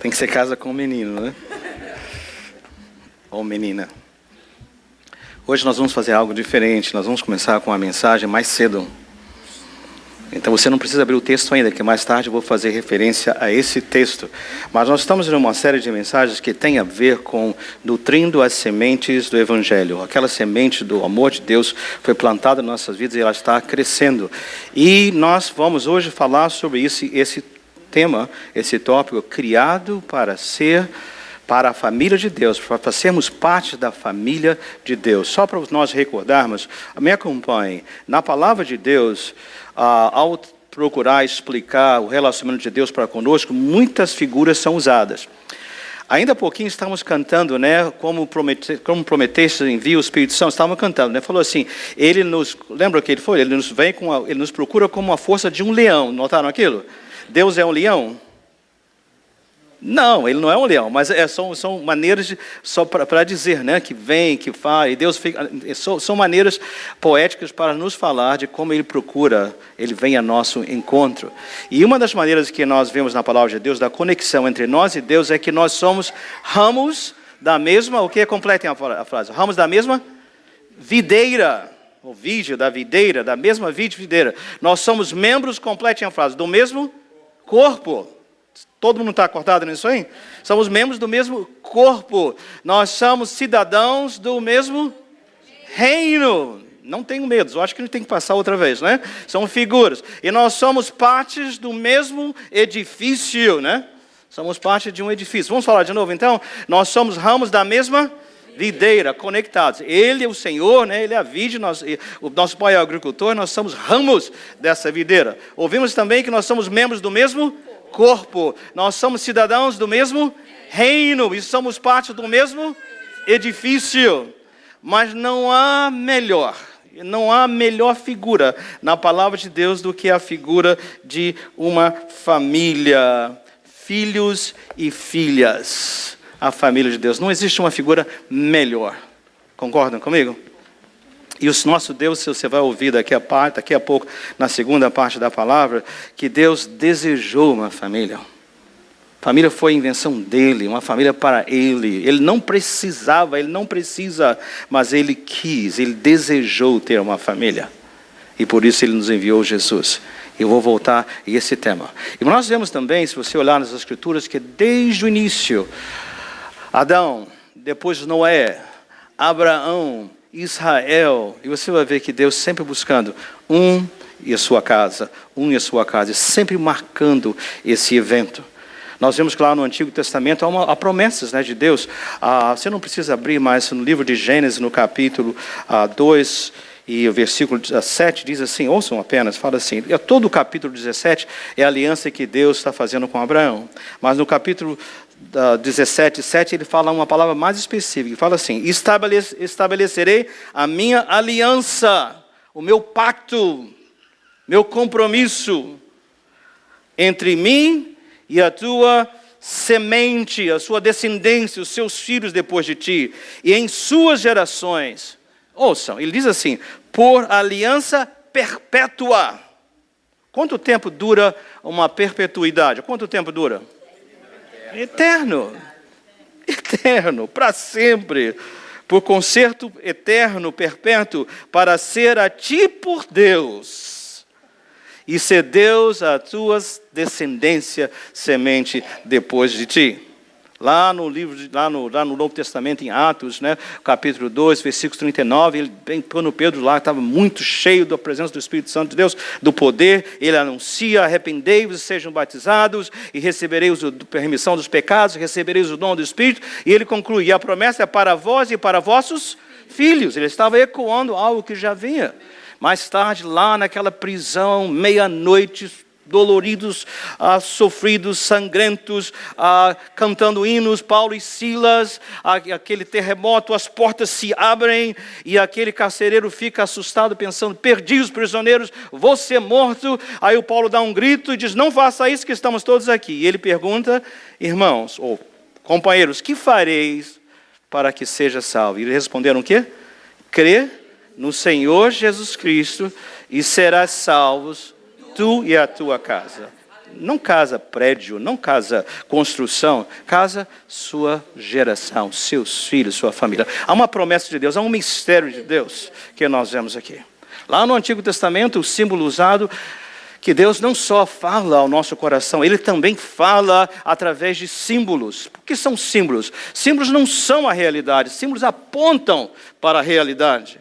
Tem que ser casa com o menino, né? Ou menina. Hoje nós vamos fazer algo diferente. Nós vamos começar com a mensagem mais cedo. Então você não precisa abrir o texto ainda, que mais tarde eu vou fazer referência a esse texto. Mas nós estamos em uma série de mensagens que tem a ver com nutrindo as sementes do Evangelho. Aquela semente do amor de Deus foi plantada nas nossas vidas e ela está crescendo. E nós vamos hoje falar sobre esse tema, esse tópico, criado para a família de Deus, para sermos parte da família de Deus. Só para nós recordarmos, me acompanhe, na palavra de Deus, ao procurar explicar o relacionamento de Deus para conosco, muitas figuras são usadas. Ainda há pouquinho estávamos cantando, né? Como prometeste envia o Espírito Santo, estávamos cantando, né? Falou assim, lembra o que ele foi? Ele nos procura como a força de um leão, notaram aquilo? Deus é um leão? Não, ele não é um leão, mas são maneiras só para dizer, né, que vem, que faz, e Deus são maneiras poéticas para nos falar de como ele procura, ele vem a nosso encontro. E uma das maneiras que nós vemos na palavra de Deus, da conexão entre nós e Deus, é que nós somos ramos da mesma, o que completem a frase? Ramos da mesma videira, o vídeo da videira, da mesma videira. Nós somos membros, completem a frase, do mesmo corpo. Todo mundo está acordado nisso aí? Somos membros do mesmo corpo. Nós somos cidadãos do mesmo reino. Não tenho medo, eu acho que não tem que passar outra vez, né? São figuras. E nós somos partes do mesmo edifício, né? Somos parte de um edifício. Vamos falar de novo, então? Nós somos ramos da mesma videira, conectados. Ele é o Senhor, né? Ele é a vide, o nosso pai é o agricultor, nós somos ramos dessa videira. Ouvimos também que nós somos membros do mesmo corpo. Nós somos cidadãos do mesmo reino e somos parte do mesmo edifício. Mas não há melhor figura na palavra de Deus do que a figura de uma família, filhos e filhas. A família de Deus. Não existe uma figura melhor. Concordam comigo? E o nosso Deus, você vai ouvir daqui a pouco, na segunda parte da palavra, que Deus desejou uma família. A família foi a invenção dele, uma família para ele. Ele não precisava, ele não precisa, mas ele quis, ele desejou ter uma família. E por isso ele nos enviou Jesus. Eu vou voltar a esse tema. E nós vemos também, se você olhar nas Escrituras, que desde o início, Adão, depois Noé, Abraão, Israel, e você vai ver que Deus sempre buscando e a sua casa, e sempre marcando esse evento. Nós vemos que lá no Antigo Testamento há promessas, né, de Deus. Você não precisa abrir mais no livro de Gênesis, no capítulo 2, e o versículo 7 diz assim, ouçam apenas, fala assim, todo o capítulo 17 é a aliança que Deus está fazendo com Abraão. Mas no capítulo 17:7, ele fala uma palavra mais específica. Ele fala assim, estabelecerei a minha aliança, o meu pacto, meu compromisso entre mim e a tua semente, a sua descendência, os seus filhos depois de ti, e em suas gerações. Ouçam, ele diz assim, por aliança perpétua. Quanto tempo dura uma perpetuidade? Quanto tempo dura? Eterno, para sempre, por concerto eterno, perpétuo, para ser a ti por Deus, e ser Deus a tua descendência, semente depois de ti. Lá no Novo Testamento, em Atos, né, capítulo 2, versículo 39, quando Pedro lá estava muito cheio da presença do Espírito Santo de Deus, do poder, ele anuncia, arrependei-vos e sejam batizados, e recebereis a remissão dos pecados, recebereis o dom do Espírito, e ele conclui, e a promessa é para vós e para vossos filhos. Ele estava ecoando algo que já vinha. Mais tarde, lá naquela prisão, meia-noite, doloridos, sofridos, sangrentos, cantando hinos, Paulo e Silas, aquele terremoto, as portas se abrem e aquele carcereiro fica assustado pensando, perdi os prisioneiros, vou ser morto. Aí o Paulo dá um grito e diz, não faça isso que estamos todos aqui. E ele pergunta, irmãos, ou companheiros, que fareis para que seja salvo? E eles responderam o quê? Crê no Senhor Jesus Cristo e serás salvos tu e a tua casa. não casa prédio, não casa construção, casa sua geração, seus filhos, sua família. Há uma promessa de Deus, há um mistério de Deus que nós vemos aqui. Lá no Antigo Testamento, o símbolo usado, que Deus não só fala ao nosso coração, Ele também fala através de símbolos. O que são símbolos? Símbolos não são a realidade, símbolos apontam para a realidade.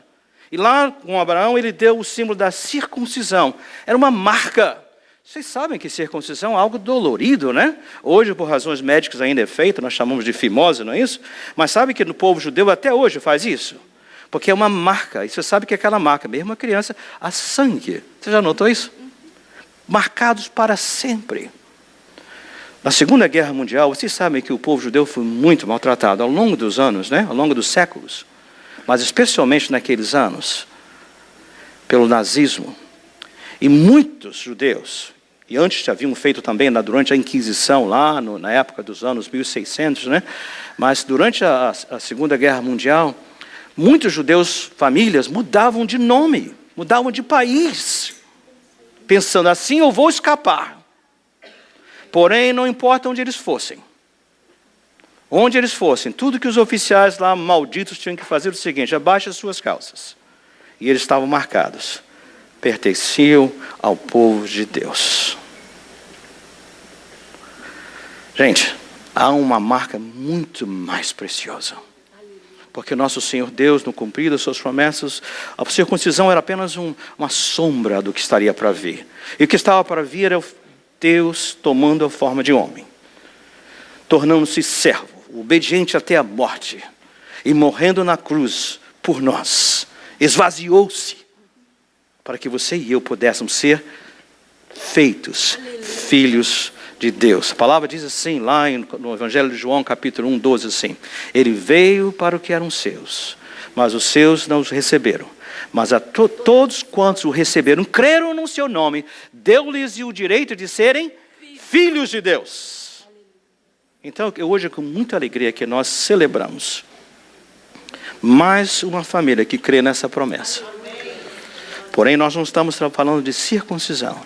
E lá com Abraão, Ele deu o símbolo da circuncisão. Era uma marca. Vocês sabem que circuncisão é algo dolorido, né? Hoje, por razões médicas, ainda é feito, nós chamamos de fimose, não é isso? Mas sabe que no povo judeu até hoje faz isso? Porque é uma marca, e você sabe que aquela marca, mesmo a criança, há sangue. Você já notou isso? Marcados para sempre. Na Segunda Guerra Mundial, vocês sabem que o povo judeu foi muito maltratado ao longo dos anos, né? Ao longo dos séculos. Mas especialmente naqueles anos, pelo nazismo. E muitos judeus, e antes já haviam feito também durante a Inquisição, lá na época dos anos 1600, né? Mas durante a Segunda Guerra Mundial, muitos judeus, famílias, mudavam de nome, mudavam de país, pensando assim, eu vou escapar. Porém, não importa onde eles fossem. Onde eles fossem, tudo que os oficiais lá malditos tinham que fazer é o seguinte: abaixe as suas calças. E eles estavam marcados. Pertenciam ao povo de Deus. Gente, há uma marca muito mais preciosa. Porque nosso Senhor Deus, no cumprir das suas promessas, a circuncisão era apenas uma sombra do que estaria para vir. E o que estava para vir era Deus tomando a forma de homem, tornando-se servo, obediente até a morte, e morrendo na cruz por nós, esvaziou-se, para que você e eu pudéssemos ser feitos filhos de Deus. A palavra diz assim, lá no Evangelho de João, capítulo 1, 12, assim: Ele veio para o que eram seus, mas os seus não os receberam. Mas a todos quantos o receberam, creram no seu nome, deu-lhes o direito de serem filhos de Deus. Então, hoje é com muita alegria que nós celebramos mais uma família que crê nessa promessa. Porém, nós não estamos falando de circuncisão,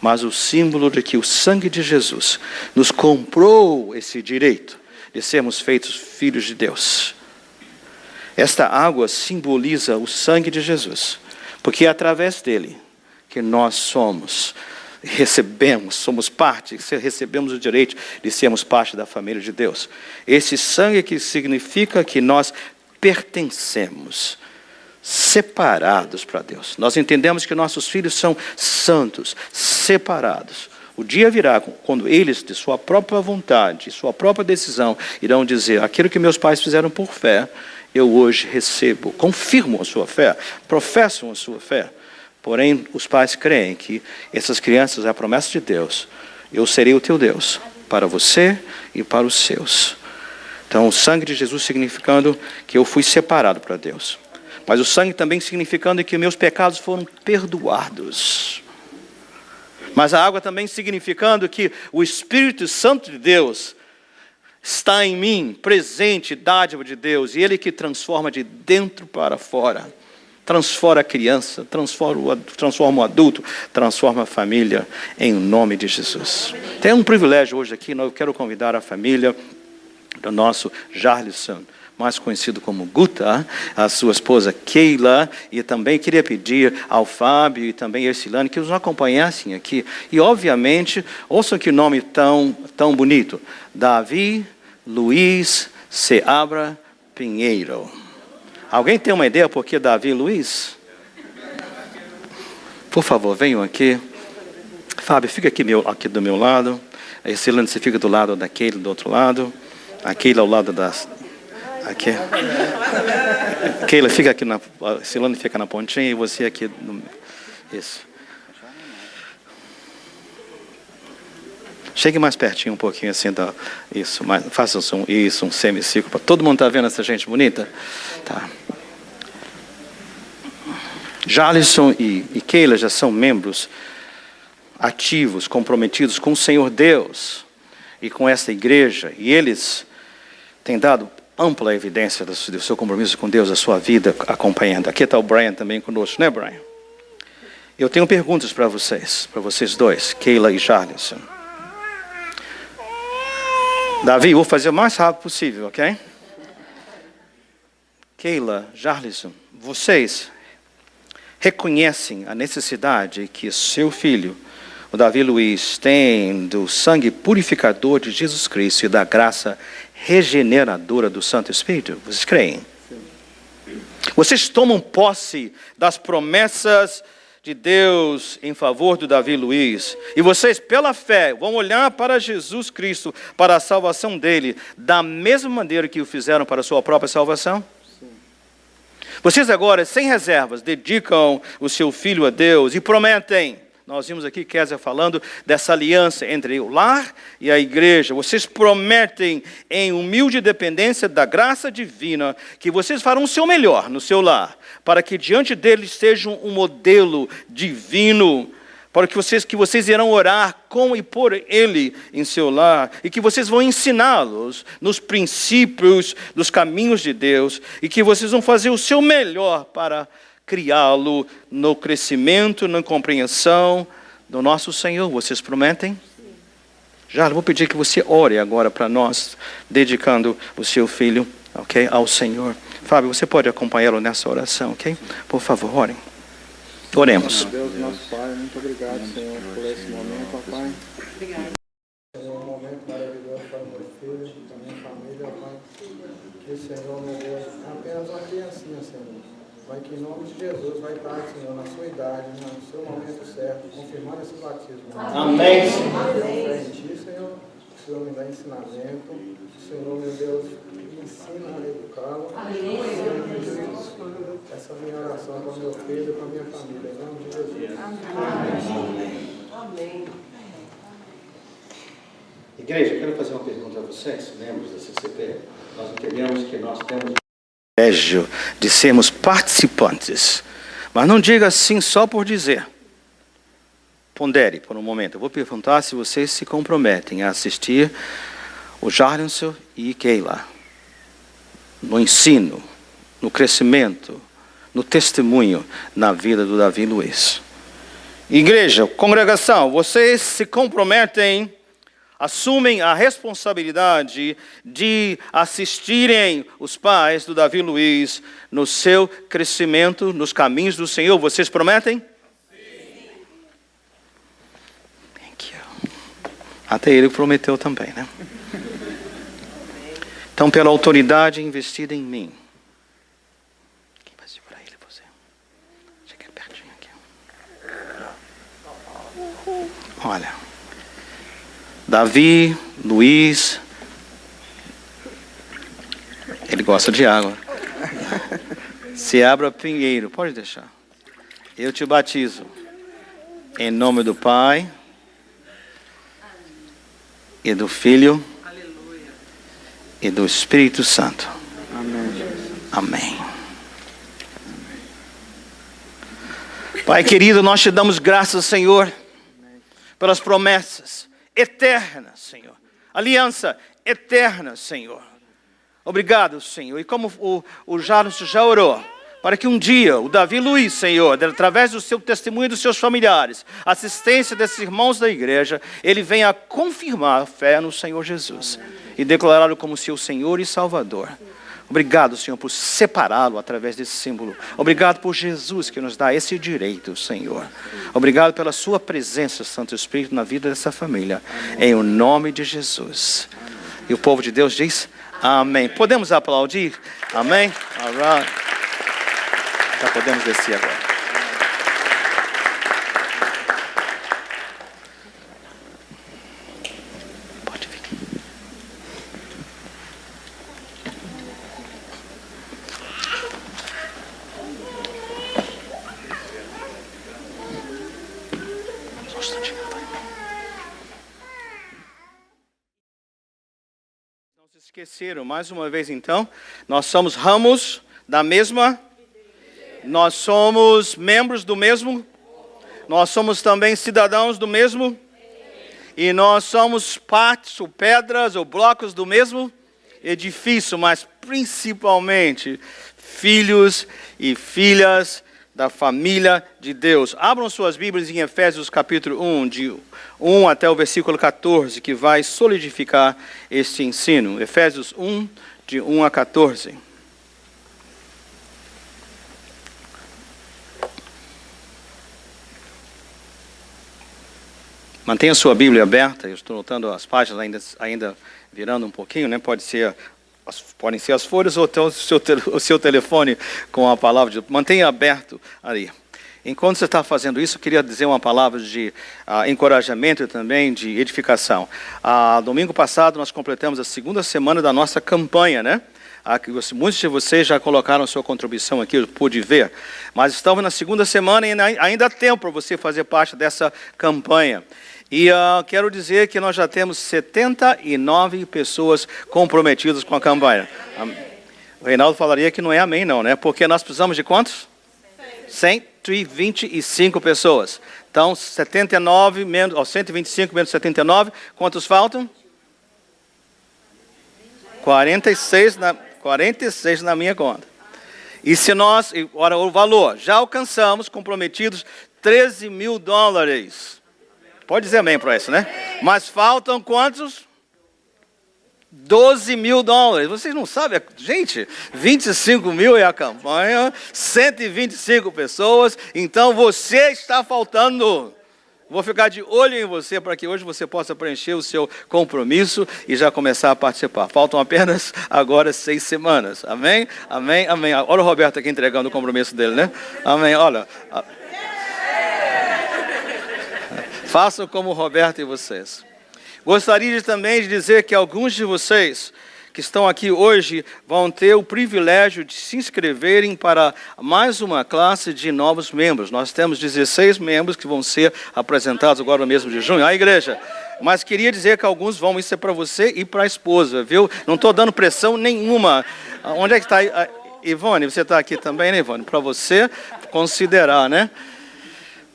mas o símbolo de que o sangue de Jesus nos comprou esse direito de sermos feitos filhos de Deus. Esta água simboliza o sangue de Jesus, porque é através dele que nós somos parte, recebemos o direito de sermos parte da família de Deus. Esse sangue que significa que nós pertencemos, separados para Deus. Nós entendemos que nossos filhos são santos, separados. O dia virá quando eles, de sua própria vontade, sua própria decisão, irão dizer: aquilo que meus pais fizeram por fé, eu hoje recebo. Confirmam a sua fé, professam a sua fé. Porém, os pais creem que essas crianças, é a promessa de Deus: eu serei o teu Deus, para você e para os seus. Então, o sangue de Jesus significando que eu fui separado para Deus. Mas o sangue também significando que meus pecados foram perdoados. Mas a água também significando que o Espírito Santo de Deus está em mim, presente, dádiva de Deus. E Ele que transforma de dentro para fora. Transforma a criança, transforma o adulto, transforma a família, em nome de Jesus. Tem um privilégio hoje aqui, eu quero convidar a família do nosso Jarlison, mais conhecido como Guta, a sua esposa Keila, e também queria pedir ao Fábio e também a Silane que os acompanhassem aqui. E obviamente, ouçam que nome tão bonito: Davi Luiz Seabra Pinheiro. Alguém tem uma ideia por que Davi e Luiz? Por favor, venham aqui. Fábio, fica aqui do meu lado. A Silane, você fica do lado da Keila, do outro lado. A Keila ao lado das... Aqui. Keila, fica aqui Silane fica na pontinha e você aqui no... Isso. Chegue mais pertinho um pouquinho assim, isso, faça um semicírculo. Todo mundo está vendo essa gente bonita? Tá. Jarlison e Keila já são membros ativos, comprometidos com o Senhor Deus e com essa igreja. E eles têm dado ampla evidência do seu compromisso com Deus, a sua vida acompanhando. Aqui está o Brian também conosco, né, Brian? Eu tenho perguntas para vocês dois, Keila e Jarlison. Davi, vou fazer o mais rápido possível, ok? Keila, Jarlison, vocês reconhecem a necessidade que seu filho, o Davi Luiz, tem do sangue purificador de Jesus Cristo e da graça regeneradora do Santo Espírito? Vocês creem? Vocês tomam posse das promessas de Deus em favor do Davi Luiz. E vocês, pela fé, vão olhar para Jesus Cristo, para a salvação dele, da mesma maneira que o fizeram para a sua própria salvação? Vocês agora, sem reservas, dedicam o seu filho a Deus e prometem. Nós vimos aqui Kézia falando dessa aliança entre o lar e a igreja. Vocês prometem em humilde dependência da graça divina que vocês farão o seu melhor no seu lar, para que diante deles sejam um modelo divino, para que vocês irão orar com e por ele em seu lar, e que vocês vão ensiná-los nos princípios dos caminhos de Deus, e que vocês vão fazer o seu melhor para criá-lo no crescimento, na compreensão do nosso Senhor. Vocês prometem? Já vou pedir que você ore agora para nós, dedicando o seu filho, ok, ao Senhor. Fábio, você pode acompanhá-lo nessa oração, ok? Por favor, orem. Oremos. Deus, nosso Pai, muito obrigado, Senhor, por esse momento, ó Pai. Obrigado. Senhor, um momento maravilhoso para o meu filho, para a minha família, ó Pai. Que, Senhor, meu Deus, apenas uma criancinha, Senhor. Vai que em nome de Jesus vai estar, Senhor, na sua idade, no seu momento certo, confirmando esse batismo. Amém. Fé em Ti, Senhor. O Senhor me dá ensinamento. O Senhor, meu Deus, me ensina a educá-lo. Essa é a minha oração para o meu filho e para a minha família, em nome de Jesus. Amém. Amém. Igreja, eu quero fazer uma pergunta a vocês, membros da CCP. Nós entendemos que nós temos o privilégio de sermos participantes. Mas não diga assim só por dizer. Pondere por um momento. Eu vou perguntar se vocês se comprometem a assistir o Jarlinson e Keila no ensino, no crescimento, no testemunho na vida do Davi Luiz. Igreja, congregação, vocês se comprometem, assumem a responsabilidade de assistirem os pais do Davi Luiz no seu crescimento, nos caminhos do Senhor. Vocês prometem? Sim. Thank you. Até ele prometeu também, né? Então, pela autoridade investida em mim. Quem vai segurar ele? Você. Chega pertinho aqui. Olha. Davi, Luiz. Ele gosta de água. Seabra Pinheiro. Pode deixar. Eu te batizo. Em nome do Pai. E do Filho. E do Espírito Santo. Amém. Amém. Pai querido, nós te damos graças, Senhor, pelas promessas eternas, Senhor. Aliança eterna, Senhor. Obrigado, Senhor. E como o Jarlson já orou, para que um dia o Davi Luiz, Senhor, através do seu testemunho e dos seus familiares, assistência desses irmãos da igreja, ele venha confirmar a fé no Senhor Jesus e declará-lo como seu Senhor e Salvador. Obrigado, Senhor, por separá-lo através desse símbolo. Obrigado por Jesus que nos dá esse direito, Senhor. Obrigado pela sua presença, Santo Espírito, na vida dessa família. Em o nome de Jesus. E o povo de Deus diz amém. Podemos aplaudir? Amém? All right. Já podemos descer agora. Pode vir. Só um instantinho, vai. Não se esqueceram, mais uma vez então, nós somos ramos da mesma. Nós somos membros do mesmo. Nós somos também cidadãos do mesmo. E nós somos partes, ou pedras, ou blocos do mesmo edifício, mas principalmente filhos e filhas da família de Deus. Abram suas Bíblias em Efésios capítulo 1, de 1 até o versículo 14, que vai solidificar este ensino. Efésios 1, de 1 a 14. Mantenha sua Bíblia aberta, eu estou notando as páginas ainda virando um pouquinho, né? Podem ser as folhas ou até o seu telefone com a palavra de Deus. Mantenha aberto ali. Enquanto você está fazendo isso, eu queria dizer uma palavra de encorajamento e também de edificação. Domingo passado nós completamos a segunda semana da nossa campanha, né? Muitos de vocês já colocaram sua contribuição aqui, eu pude ver. Mas estamos na segunda semana e ainda há tempo para você fazer parte dessa campanha. E quero dizer que nós já temos 79 pessoas comprometidas com a campanha. O Reinaldo falaria que não é amém não, né? Porque nós precisamos de quantos? 125 pessoas. Então, 125 menos 79, quantos faltam? 46 na minha conta. E se nós, ora o valor, já alcançamos comprometidos $13 mil. Pode dizer amém para isso, né? Mas faltam quantos? $12 mil. Vocês não sabem, gente, 25 mil é a campanha, 125 pessoas, então você está faltando. Vou ficar de olho em você para que hoje você possa preencher o seu compromisso e já começar a participar. Faltam apenas agora 6 semanas. Amém? Amém? Amém. Olha o Roberto aqui entregando o compromisso dele, né? Amém. Olha. Façam como o Roberto e vocês. Gostaria também de dizer que alguns de vocês que estão aqui hoje vão ter o privilégio de se inscreverem para mais uma classe de novos membros. Nós temos 16 membros que vão ser apresentados agora no mês de junho. A igreja. Mas queria dizer que alguns vão, isso é para você e para a esposa, viu? Não estou dando pressão nenhuma. Onde é que está? Ivone, você está aqui também, né, Ivone? Para você considerar, né?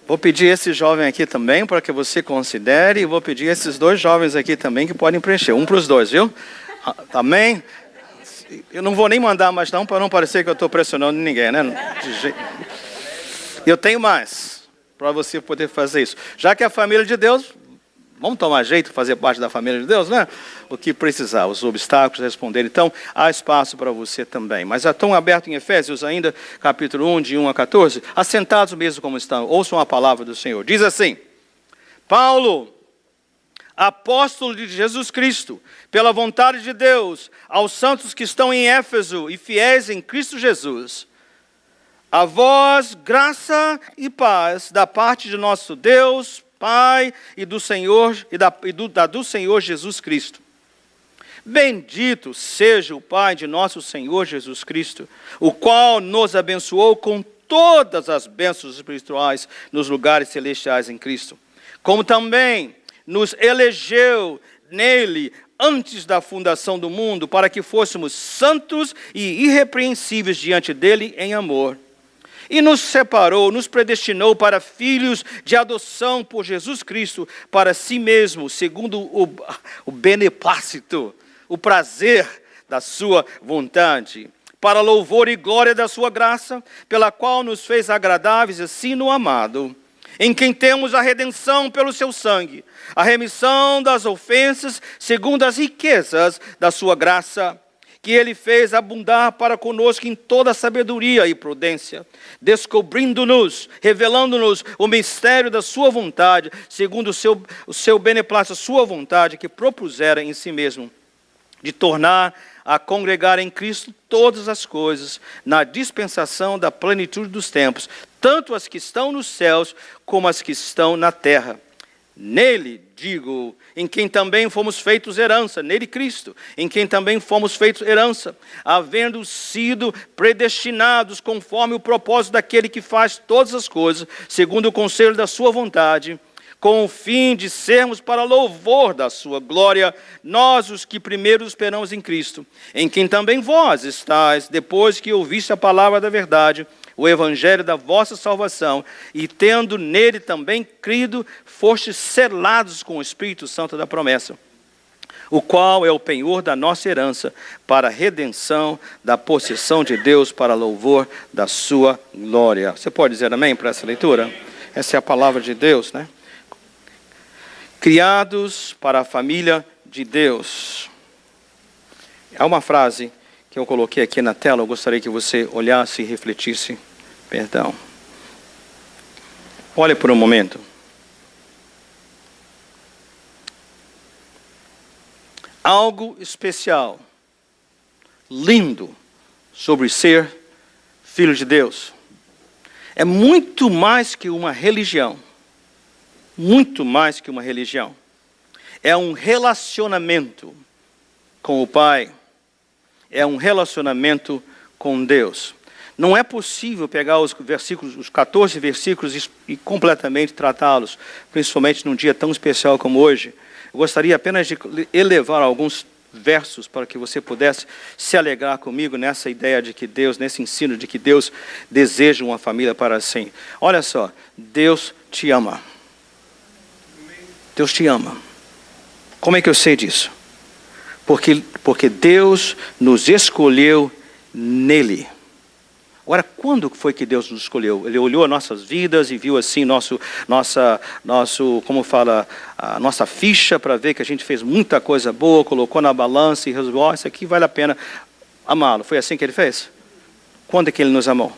Vou pedir esse jovem aqui também para que você considere e vou pedir esses 2 jovens aqui também que podem preencher. Um para os 2, viu? Amém? Eu não vou nem mandar mais não, para não parecer que eu estou pressionando ninguém, né? Eu tenho mais para você poder fazer isso. Já que é a família de Deus, vamos tomar jeito, fazer parte da família de Deus, né? O que precisar, os obstáculos, responder. Então, há espaço para você também. Mas estão abertos em Efésios ainda, capítulo 1, de 1 a 14. Assentados mesmo como estão, ouçam a palavra do Senhor. Diz assim: Paulo, apóstolo de Jesus Cristo, pela vontade de Deus, aos santos que estão em Éfeso e fiéis em Cristo Jesus, a vós graça e paz da parte de nosso Deus, Pai e do Senhor do Senhor Jesus Cristo. Bendito seja o Pai de nosso Senhor Jesus Cristo, o qual nos abençoou com todas as bênçãos espirituais nos lugares celestiais em Cristo, como também nos elegeu nele antes da fundação do mundo, para que fôssemos santos e irrepreensíveis diante dele em amor. E nos separou, nos predestinou para filhos de adoção por Jesus Cristo, para si mesmo, segundo o beneplácito, o prazer da sua vontade, para louvor e glória da sua graça, pela qual nos fez agradáveis assim no amado, em quem temos a redenção pelo seu sangue, a remissão das ofensas, segundo as riquezas da sua graça, que ele fez abundar para conosco em toda sabedoria e prudência, descobrindo-nos, revelando-nos o mistério da sua vontade, segundo o seu beneplácito, a sua vontade, que propusera em si mesmo, de tornar a congregar em Cristo todas as coisas, na dispensação da plenitude dos tempos, tanto as que estão nos céus, como as que estão na terra. Nele, digo, em quem também fomos feitos herança, nele Cristo, em quem também fomos feitos herança, havendo sido predestinados conforme o propósito daquele que faz todas as coisas, segundo o conselho da sua vontade, com o fim de sermos para louvor da sua glória, nós os que primeiro esperamos em Cristo, em quem também vós estáis, depois que ouviste a palavra da verdade, o evangelho da vossa salvação, e tendo nele também crido, fostes selados com o Espírito Santo da promessa, o qual é o penhor da nossa herança, para a redenção da possessão de Deus, para louvor da sua glória. Você pode dizer amém para essa leitura? Essa é a palavra de Deus, né? Criados para a família de Deus. Há uma frase que eu coloquei aqui na tela, eu gostaria que você olhasse e refletisse. Perdão. Olhe por um momento. Algo especial, lindo, sobre ser filho de Deus. É muito mais que uma religião. Muito mais que uma religião. É um relacionamento com o Pai. É um relacionamento com Deus. Não é possível pegar os 14 versículos e completamente tratá-los, principalmente num dia tão especial como hoje. Eu gostaria apenas de elevar alguns versos para que você pudesse se alegrar comigo nessa ideia de que Deus, nesse ensino de que Deus deseja uma família para sempre. Olha só, Deus te ama. Deus te ama. Como é que eu sei disso? Porque Deus nos escolheu nele. Agora, quando foi que Deus nos escolheu? Ele olhou as nossas vidas e viu assim a nossa ficha para ver que a gente fez muita coisa boa, colocou na balança e resolveu, isso aqui vale a pena amá-lo. Foi assim que ele fez? Quando é que ele nos amou?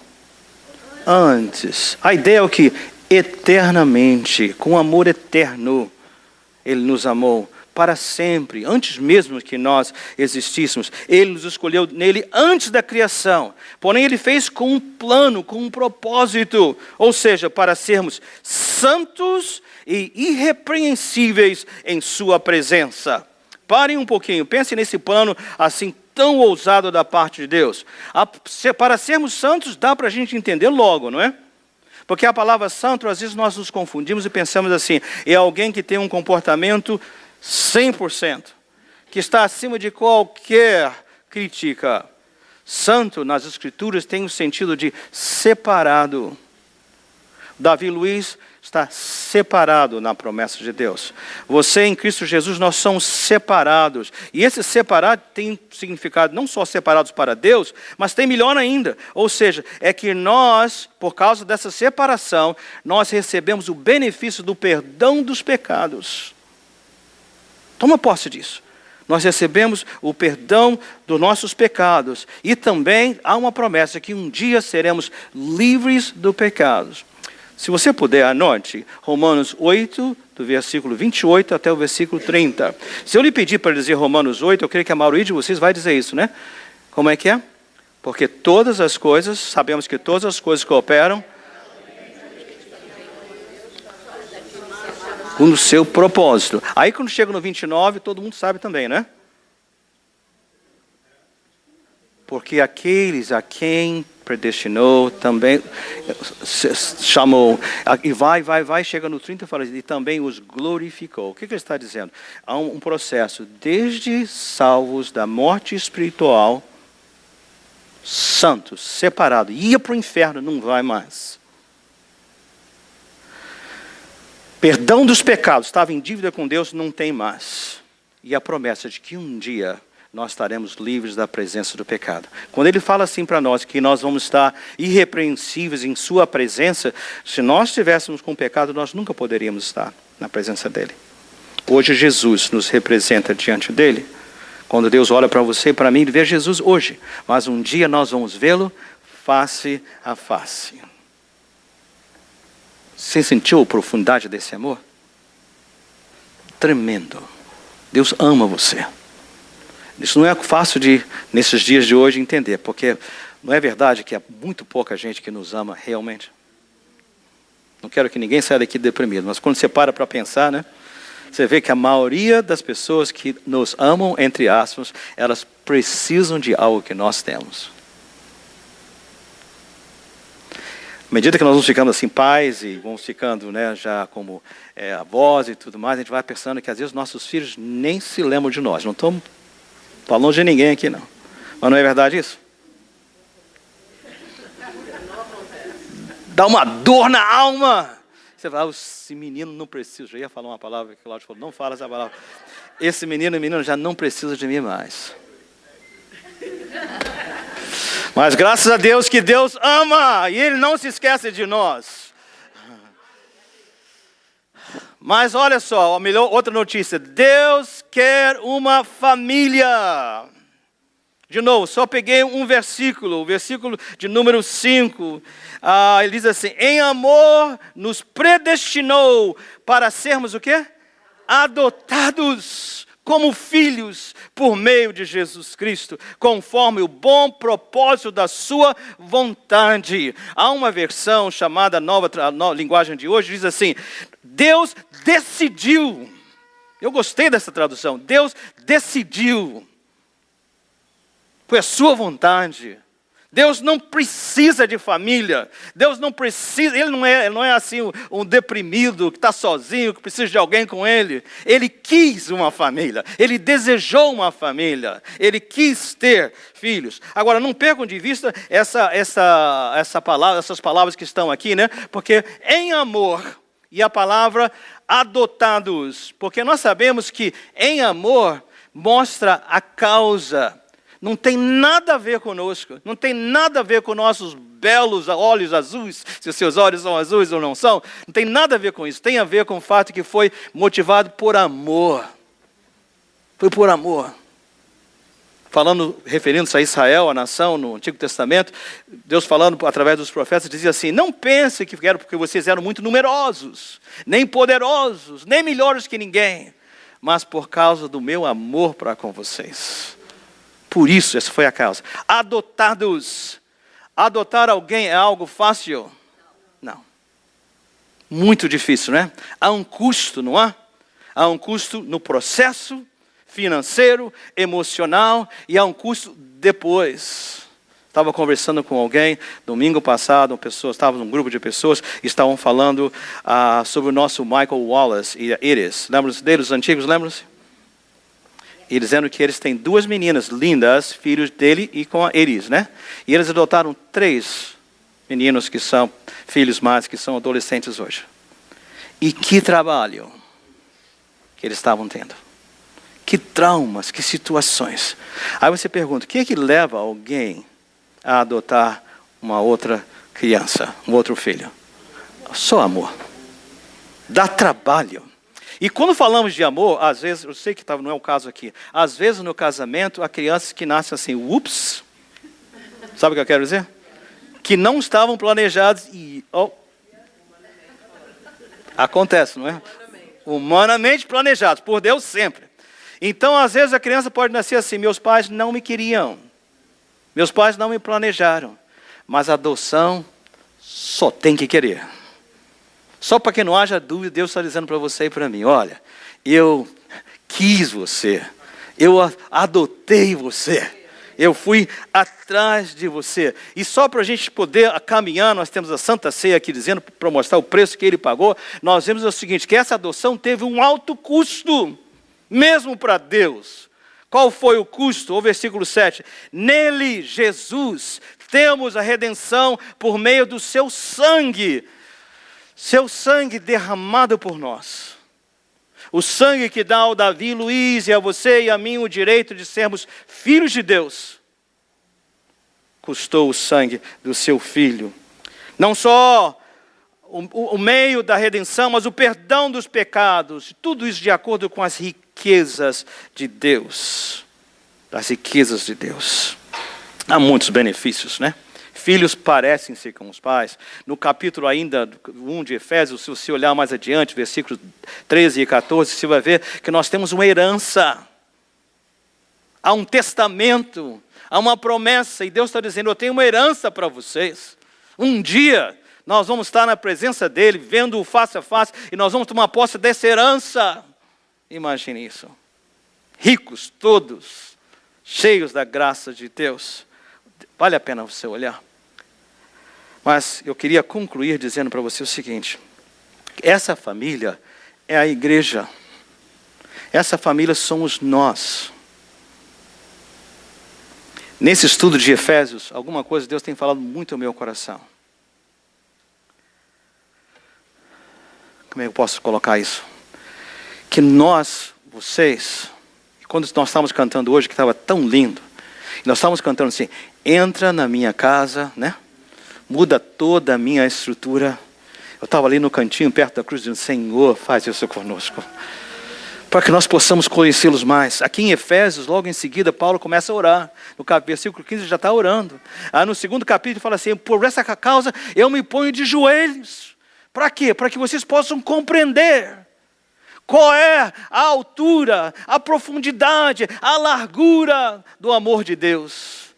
Antes. A ideia é o que? Eternamente, com amor eterno, ele nos amou. Para sempre, antes mesmo que nós existíssemos. Ele nos escolheu nele antes da criação. Porém, ele fez com um plano, com um propósito. Ou seja, para sermos santos e irrepreensíveis em sua presença. Parem um pouquinho, pensem nesse plano assim tão ousado da parte de Deus. Para sermos santos, dá para a gente entender logo, não é? Porque a palavra santo, às vezes nós nos confundimos e pensamos assim, é alguém que tem um comportamento 100%, que está acima de qualquer crítica. Santo, nas Escrituras, tem o sentido de separado. Davi Luiz está separado na promessa de Deus. Você em Cristo Jesus, nós somos separados. E esse separado tem significado não só separados para Deus, mas tem melhor ainda. Ou seja, é que nós, por causa dessa separação, nós recebemos o benefício do perdão dos pecados. Toma posse disso. Nós recebemos o perdão dos nossos pecados. E também há uma promessa que um dia seremos livres do pecado. Se você puder, anote Romanos 8, do versículo 28 até o versículo 30. Se eu lhe pedir para dizer Romanos 8, eu creio que a maioria de vocês vai dizer isso, né? Como é que é? Porque todas as coisas, sabemos que todas as coisas cooperam com o seu propósito. Aí quando chega no 29, todo mundo sabe também, né? Porque aqueles a quem predestinou, também chamou. E vai, chega no 30 e fala, e também os glorificou. O que ele está dizendo? Há um processo, desde salvos da morte espiritual, santos, separados, ia para o inferno, não vai mais. Perdão dos pecados, estava em dívida com Deus, não tem mais. E a promessa de que um dia nós estaremos livres da presença do pecado. Quando ele fala assim para nós, que nós vamos estar irrepreensíveis em sua presença, se nós estivéssemos com pecado, nós nunca poderíamos estar na presença dele. Hoje Jesus nos representa diante dele. Quando Deus olha para você e para mim, ele vê Jesus hoje. Mas um dia nós vamos vê-lo face a face. Você sentiu a profundidade desse amor? Tremendo. Deus ama você. Isso não é fácil de, nesses dias de hoje, entender, porque não é verdade que há muito pouca gente que nos ama realmente? Não quero que ninguém saia daqui deprimido, mas quando você para pensar, né? Você vê que a maioria das pessoas que nos amam, entre aspas, elas precisam de algo que nós temos. À medida que nós vamos ficando assim pais e vamos ficando, né, já como avós e tudo mais, a gente vai pensando que às vezes nossos filhos nem se lembram de nós. Não estamos falando de ninguém aqui, não. Mas não é verdade isso? Dá uma dor na alma. Você fala, esse menino não precisa. Eu ia falar uma palavra que o Cláudio falou, não fala essa palavra. esse menino e menina já não precisa de mim mais. Mas graças a Deus que Deus ama e Ele não se esquece de nós. Mas olha só, outra notícia. Deus quer uma família. De novo, só peguei um versículo, o versículo de número 5. Ele diz assim: em amor nos predestinou para sermos o quê? Adotados como filhos por meio de Jesus Cristo, conforme o bom propósito da sua vontade. Há uma versão chamada nova linguagem de hoje, diz assim: Deus decidiu. Eu gostei dessa tradução. Deus decidiu. Foi a sua vontade. Deus não precisa de família. Deus não precisa, Ele não é assim um deprimido que está sozinho, que precisa de alguém com Ele. Ele quis uma família. Ele desejou uma família. Ele quis ter filhos. Agora, não percam de vista essas palavras que estão aqui, né? Porque em amor, e a palavra adotados. Porque nós sabemos que em amor mostra a causa. Não tem nada a ver conosco, não tem nada a ver com nossos belos olhos azuis, se os seus olhos são azuis ou não são, não tem nada a ver com isso, tem a ver com o fato que foi motivado por amor. Foi por amor. Referindo-se a Israel, a nação no Antigo Testamento, Deus falando através dos profetas, dizia assim: não pense que era porque vocês eram muito numerosos, nem poderosos, nem melhores que ninguém, mas por causa do meu amor para com vocês. Por isso, essa foi a causa. Adotados. Adotar alguém é algo fácil? Não. Muito difícil, né? Há um custo, não há? Há um custo no processo financeiro, emocional, e há um custo depois. Estava conversando com alguém, domingo passado, estava num grupo de pessoas, e estavam falando sobre o nosso Michael Wallace e a Iris. Lembram-se deles, os antigos, lembram-se? E dizendo que eles têm 2 meninas lindas, filhos dele e com a Iris, né? E eles adotaram 3 meninos que são filhos mais, que são adolescentes hoje. E que trabalho que eles estavam tendo. Que traumas, que situações. Aí você pergunta, o que é que leva alguém a adotar uma outra criança, um outro filho? Só amor. Dá trabalho. E quando falamos de amor, às vezes, eu sei que não é o caso aqui, às vezes no casamento, há crianças que nascem assim, ups, sabe o que eu quero dizer? Que não estavam planejados e, acontece, não é? Humanamente planejados, por Deus sempre. Então, às vezes a criança pode nascer assim, meus pais não me queriam, meus pais não me planejaram, mas a adoção só tem que querer. Só para que não haja dúvida, Deus está dizendo para você e para mim, olha, eu quis você, eu adotei você, eu fui atrás de você. E só para a gente poder caminhar, nós temos a Santa Ceia aqui dizendo, para mostrar o preço que Ele pagou, nós vemos o seguinte, que essa adoção teve um alto custo, mesmo para Deus. Qual foi o custo? O versículo 7, nele, Jesus, temos a redenção por meio do seu sangue derramado por nós. O sangue que dá ao Davi, Luiz e a você e a mim o direito de sermos filhos de Deus. Custou o sangue do seu filho. Não só o meio da redenção, mas o perdão dos pecados. Tudo isso de acordo com as riquezas de Deus. As riquezas de Deus. Há muitos benefícios, né? Filhos parecem-se com os pais. No capítulo ainda 1 de Efésios, se você olhar mais adiante, versículos 13 e 14, você vai ver que nós temos uma herança. Há um testamento, há uma promessa, e Deus está dizendo, eu tenho uma herança para vocês. Um dia, nós vamos estar na presença dEle, vendo-o face a face, e nós vamos tomar posse dessa herança. Imagine isso. Ricos todos, cheios da graça de Deus. Vale a pena você olhar. Mas eu queria concluir dizendo para você o seguinte. Essa família é a igreja. Essa família somos nós. Nesse estudo de Efésios, alguma coisa Deus tem falado muito ao meu coração. Como é que eu posso colocar isso? Que nós, vocês, quando nós estávamos cantando hoje, que estava tão lindo, nós estávamos cantando assim, entra na minha casa, né? Muda toda a minha estrutura. Eu estava ali no cantinho, perto da cruz, dizendo, Senhor, faz isso conosco. Para que nós possamos conhecê-los mais. Aqui em Efésios, logo em seguida, Paulo começa a orar. No versículo 15 ele já está orando. No segundo capítulo ele fala assim, por essa causa eu me ponho de joelhos. Para quê? Para que vocês possam compreender qual é a altura, a profundidade, a largura do amor de Deus.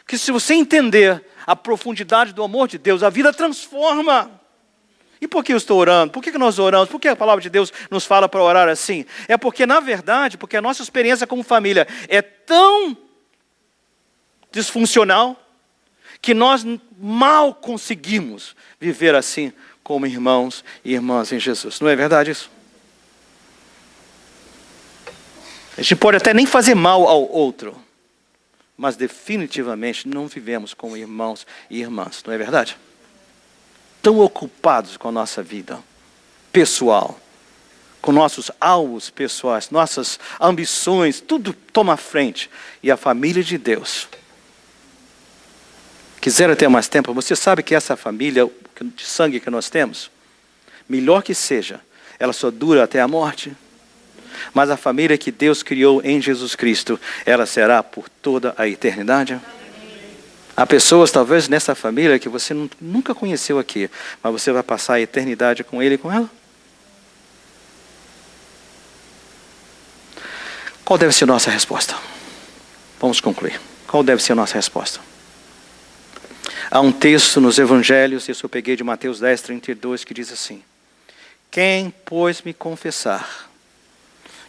Que se você entender a profundidade do amor de Deus, a vida transforma. E por que eu estou orando? Por que nós oramos? Por que a palavra de Deus nos fala para orar assim? É porque, na verdade, porque a nossa experiência como família é tão disfuncional que nós mal conseguimos viver assim como irmãos e irmãs em Jesus. Não é verdade isso? A gente pode até nem fazer mal ao outro, mas definitivamente não vivemos como irmãos e irmãs. Não é verdade? Tão ocupados com a nossa vida pessoal, com nossos alvos pessoais, nossas ambições, tudo toma frente. E a família de Deus, quiser ter mais tempo, você sabe que essa família de sangue que nós temos, melhor que seja, ela só dura até a morte. Mas a família que Deus criou em Jesus Cristo, ela será por toda a eternidade. Há pessoas, talvez, nessa família que você nunca conheceu aqui, mas você vai passar a eternidade com ele e com ela? Qual deve ser a nossa resposta? Vamos concluir. Qual deve ser a nossa resposta? Há um texto nos Evangelhos, isso eu peguei de Mateus 10, 32, que diz assim, quem, pois, me confessar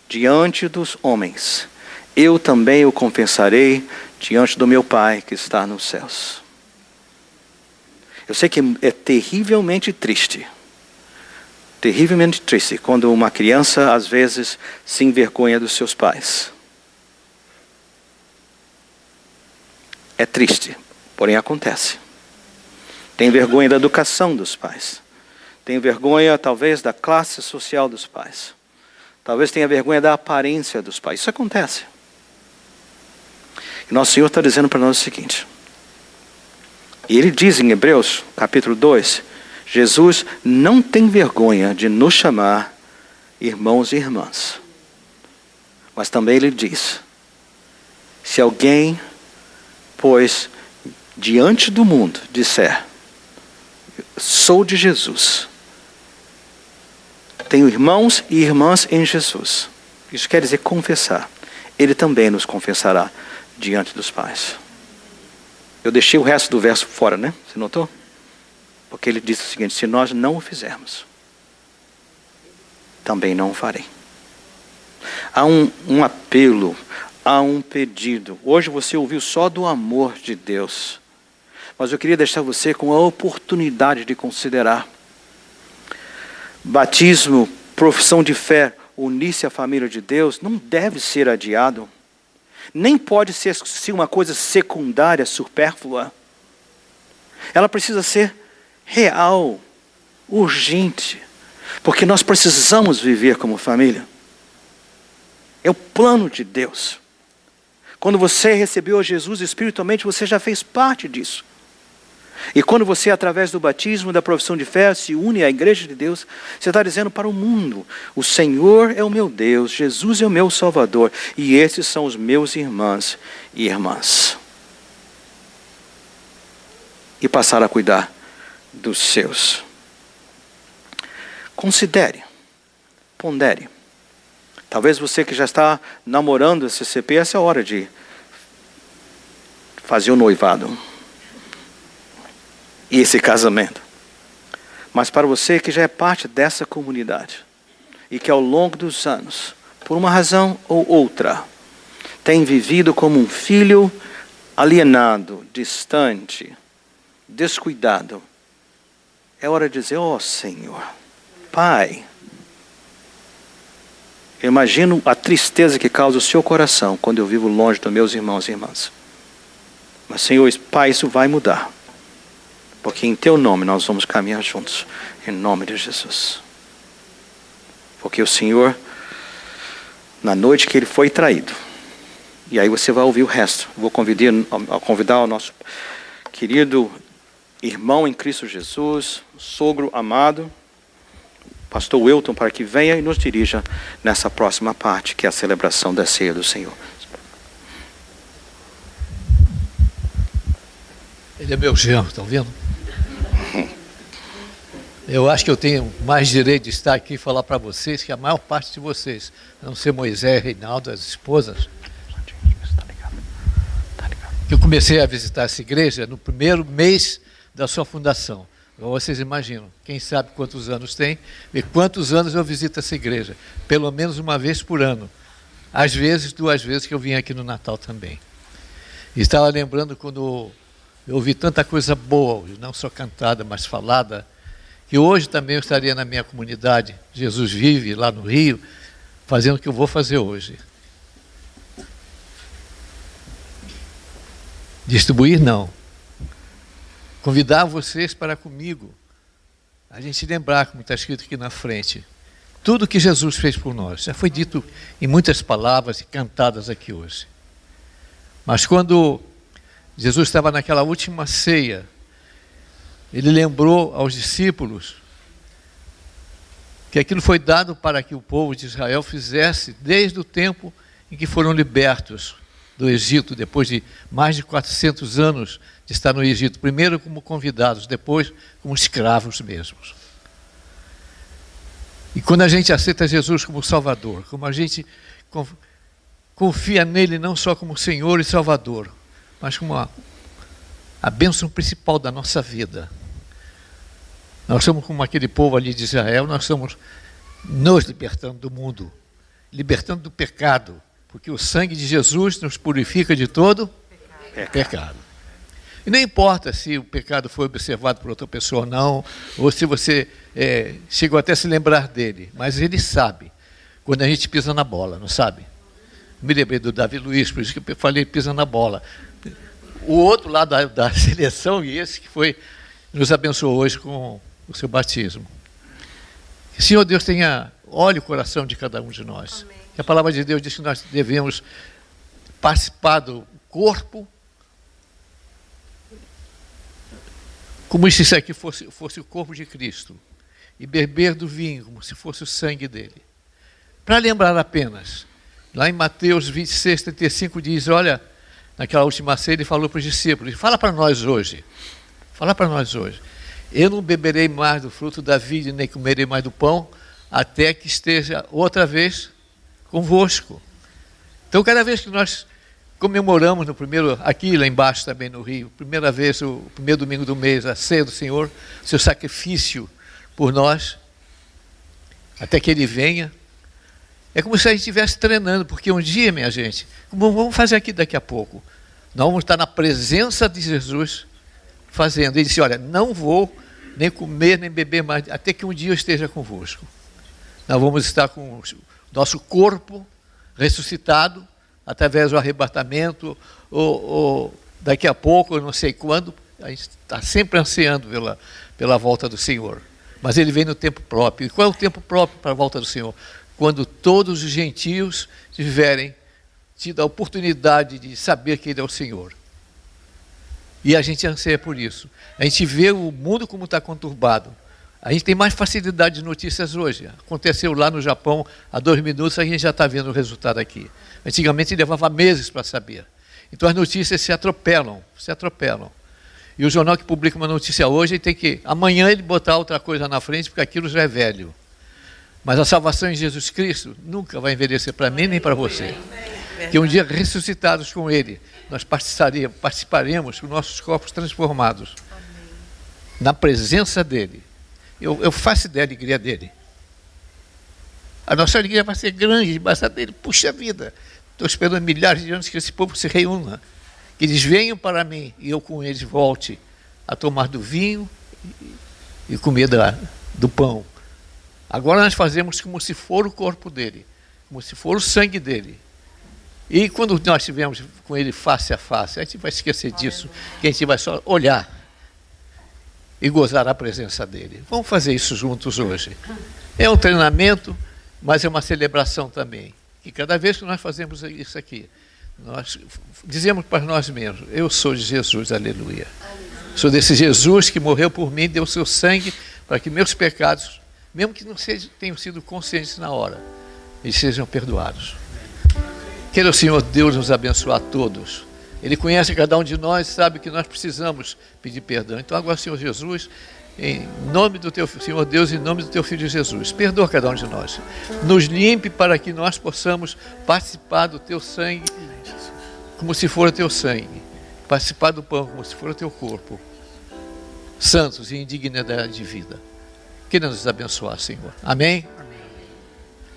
diante dos homens, eu também o confessarei diante do meu Pai que está nos céus. Eu sei que é terrivelmente triste quando uma criança às vezes se envergonha dos seus pais. É triste, porém acontece. Tem vergonha da educação dos pais. Tem vergonha talvez da classe social dos pais. Talvez tenha vergonha da aparência dos pais. Isso acontece. E nosso Senhor está dizendo para nós o seguinte. E Ele diz em Hebreus, capítulo 2, Jesus não tem vergonha de nos chamar irmãos e irmãs. Mas também Ele diz, se alguém, pois, diante do mundo, disser, sou de Jesus, tenho irmãos e irmãs em Jesus. Isso quer dizer confessar. Ele também nos confessará diante dos pais. Eu deixei o resto do verso fora, né? Você notou? Porque ele diz o seguinte, se nós não o fizermos, também não o farei. Há um apelo, há um pedido. Hoje você ouviu só do amor de Deus. Mas eu queria deixar você com a oportunidade de considerar. Batismo, profissão de fé, unir-se à família de Deus, não deve ser adiado. Nem pode ser uma coisa secundária, supérflua. Ela precisa ser real, urgente. Porque nós precisamos viver como família. É o plano de Deus. Quando você recebeu a Jesus espiritualmente, você já fez parte disso. E quando você, através do batismo, da profissão de fé, se une à igreja de Deus, você está dizendo para o mundo, o Senhor é o meu Deus, Jesus é o meu Salvador, e esses são os meus irmãos e irmãs. E passar a cuidar dos seus. Considere, pondere. Talvez você que já está namorando esse CP, essa é a hora de fazer o noivado. E esse casamento. Mas para você que já é parte dessa comunidade, e que ao longo dos anos, por uma razão ou outra, tem vivido como um filho alienado, distante, descuidado, é hora de dizer, ó Senhor, Pai, eu imagino a tristeza que causa o seu coração quando eu vivo longe dos meus irmãos e irmãs. Mas Senhor, Pai, isso vai mudar. Porque em Teu nome nós vamos caminhar juntos. Em nome de Jesus. Porque o Senhor na noite que ele foi traído. E aí você vai ouvir o resto. Vou convidar o nosso querido irmão em Cristo Jesus, sogro amado, pastor Wilton, para que venha e nos dirija nessa próxima parte, que é a celebração da ceia do Senhor. Ele é meu genro, estão vendo? Eu acho que eu tenho mais direito de estar aqui e falar para vocês que a maior parte de vocês, a não ser Moisés, Reinaldo, as esposas, que eu comecei a visitar essa igreja no primeiro mês da sua fundação. Então, vocês imaginam, quem sabe quantos anos tem, e quantos anos eu visito essa igreja, pelo menos uma vez por ano. Às vezes, 2 vezes que eu vim aqui no Natal também. E estava lembrando quando eu ouvi tanta coisa boa, não só cantada, mas falada, que hoje também eu estaria na minha comunidade, Jesus Vive, lá no Rio, fazendo o que eu vou fazer hoje. Distribuir, não. Convidar vocês para comigo, a gente lembrar, como está escrito aqui na frente, tudo que Jesus fez por nós. Já foi dito em muitas palavras e cantadas aqui hoje. Mas quando Jesus estava naquela última ceia, ele lembrou aos discípulos que aquilo foi dado para que o povo de Israel fizesse desde o tempo em que foram libertos do Egito, depois de mais de 400 anos de estar no Egito, primeiro como convidados, depois como escravos mesmos. E quando a gente aceita Jesus como Salvador, como a gente confia nele não só como Senhor e Salvador, mas como a bênção principal da nossa vida, nós somos como aquele povo ali de Israel, nós estamos nos libertando do mundo, libertando do pecado, porque o sangue de Jesus nos purifica de todo pecado. E não importa se o pecado foi observado por outra pessoa ou não, ou se você chegou até a se lembrar dele, mas ele sabe quando a gente pisa na bola, não sabe? Me lembrei do Davi Luiz, por isso que eu falei pisa na bola. O outro lado da seleção, e esse que nos abençoou hoje com o seu batismo. Que o Senhor Deus olhe o coração de cada um de nós. Amém. Que a palavra de Deus diz que nós devemos participar do corpo, como se isso aqui fosse o corpo de Cristo, e beber do vinho, como se fosse o sangue dele. Para lembrar apenas, lá em Mateus 26, 35 diz, olha, naquela última ceia ele falou para os discípulos, fala para nós hoje, eu não beberei mais do fruto da vide, nem comerei mais do pão, até que esteja outra vez convosco. Então, cada vez que nós comemoramos aqui lá embaixo também no Rio, primeira vez, o primeiro domingo do mês, a ceia do Senhor, seu sacrifício por nós, até que Ele venha, é como se a gente estivesse treinando, porque um dia, minha gente, como vamos fazer aqui daqui a pouco, nós vamos estar na presença de Jesus fazendo. Ele disse, olha, não vou nem comer, nem beber mais, até que um dia eu esteja convosco. Nós vamos estar com o nosso corpo ressuscitado, através do arrebatamento, ou daqui a pouco, eu não sei quando, a gente está sempre ansiando pela volta do Senhor. Mas Ele vem no tempo próprio. E qual é o tempo próprio para a volta do Senhor? Quando todos os gentios tiverem tido a oportunidade de saber que Ele é o Senhor. E a gente anseia por isso. A gente vê o mundo como está conturbado. A gente tem mais facilidade de notícias hoje. Aconteceu lá no Japão, há 2 minutos, a gente já está vendo o resultado aqui. Antigamente levava meses para saber. Então as notícias se atropelam. E o jornal que publica uma notícia hoje, tem que, amanhã ele botar outra coisa na frente, porque aquilo já é velho. Mas a salvação em Jesus Cristo nunca vai envelhecer para mim nem para você. Que um dia ressuscitados com Ele, nós participaremos com nossos corpos transformados. Na presença dEle. Eu faço ideia da alegria dEle. A nossa alegria vai ser grande, mas a dEle, puxa vida. Estou esperando milhares de anos que esse povo se reúna. Que eles venham para mim e eu com eles volte a tomar do vinho e comer do pão. Agora nós fazemos como se for o corpo dele, como se for o sangue dele. E quando nós estivermos com ele face a face, a gente vai esquecer disso, que a gente vai só olhar e gozar a presença dele. Vamos fazer isso juntos hoje. É um treinamento, mas é uma celebração também. E cada vez que nós fazemos isso aqui, nós dizemos para nós mesmos: eu sou de Jesus, aleluia. Sou desse Jesus que morreu por mim, deu o seu sangue para que meus pecados, mesmo que não tenham sido conscientes na hora, eles sejam perdoados. Queira o Senhor Deus nos abençoar a todos. Ele conhece cada um de nós, sabe que nós precisamos pedir perdão. Então agora, Senhor Jesus, em nome do Teu Senhor Deus, em nome do Teu Filho Jesus, perdoa cada um de nós. Nos limpe para que nós possamos participar do Teu sangue como se for o Teu sangue. Participar do pão como se for o Teu corpo. Santos e em dignidade de vida. Queira nos abençoar, Senhor. Amém?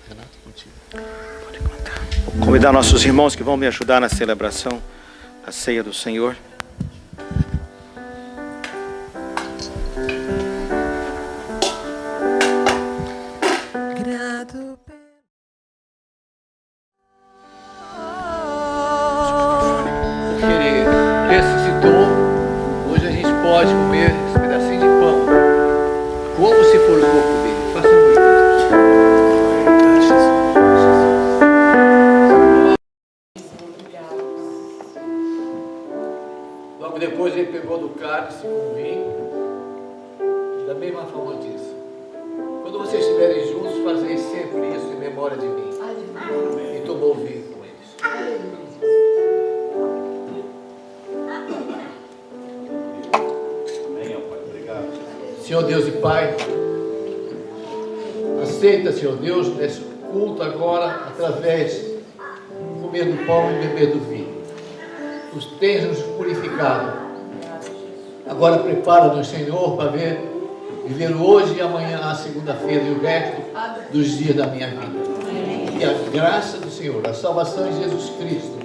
Renato, contigo. Pode contar. Vou convidar nossos irmãos que vão me ajudar na celebração da ceia do Senhor. Porque Ele ressuscitou, hoje a gente pode comer esse pedacinho de pão como se for o corpo dele. Façam isso. Logo depois ele pegou do cálice com vinho, da mesma forma disse: quando vocês estiverem juntos, fazei sempre isso em memória de mim. E tomou o vinho com eles. Senhor Deus e Pai, aceita, Senhor Deus, nesse culto agora, através de comer do pão e beber do vinho. Os tens nos purificado. Agora prepara-nos, Senhor, para viver hoje e amanhã, a segunda-feira, e o resto dos dias da minha vida. E a graça do Senhor, a salvação de Jesus Cristo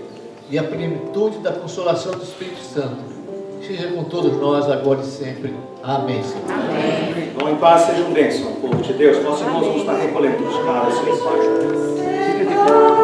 e a plenitude da consolação do Espírito Santo seja com todos nós, agora e sempre. Amém, Senhor. Amém. Vão em paz, sejam bênçãos, povo de Deus. Nossos irmãos vão estar recolhendo os caras. Fica de pé.